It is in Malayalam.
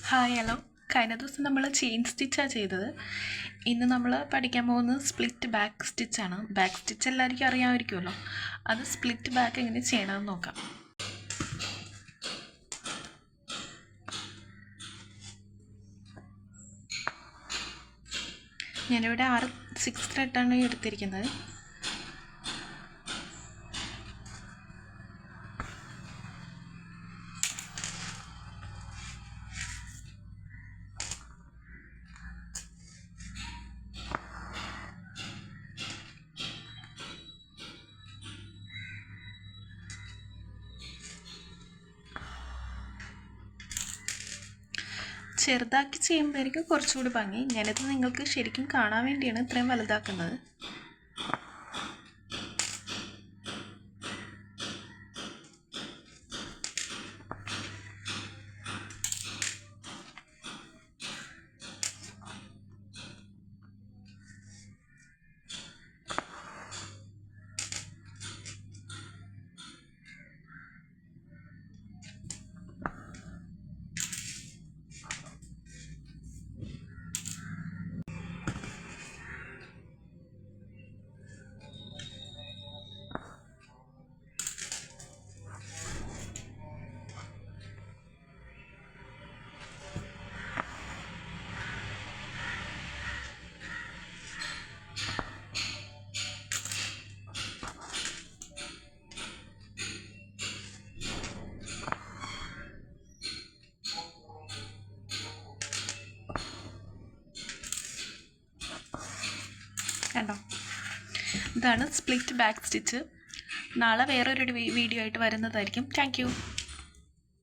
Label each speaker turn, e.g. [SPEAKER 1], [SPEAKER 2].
[SPEAKER 1] Hi hello. കഴിഞ്ഞ ദിവസം നമ്മൾ ചെയിൻ സ്റ്റിച്ചാണ് ചെയ്തത്. ഇന്ന് നമ്മൾ പഠിക്കാൻ പോകുന്നത് സ്പ്ലിറ്റ് ബാക്ക് സ്റ്റിച്ചാണ്. ബാക്ക് സ്റ്റിച്ച് എല്ലാവർക്കും അറിയാമായിരിക്കുമല്ലോ. അത് സ്പ്ലിറ്റ് ബാക്ക് എങ്ങനെ ചെയ്യണമെന്ന് നോക്കാം. ഞാനിവിടെ 6 ത്രെഡാണ് എടുത്തിരിക്കുന്നത്. ചെറുതാക്കി ചെയ്യുമ്പോഴായിരിക്കും കുറച്ചുകൂടി ഭംഗി. ഞാനിത് നിങ്ങൾക്ക് ശരിക്കും കാണാൻ വേണ്ടിയാണ് ഇത്രയും വലുതാക്കുന്നത്. കണ്ടോ, ഇതാണ് സ്പ്ലിറ്റ് ബാക്ക് സ്റ്റിച്ച്. നാളെ വേറൊരു വീഡിയോ ആയിട്ട് വരുന്നതായിരിക്കും. Thank you.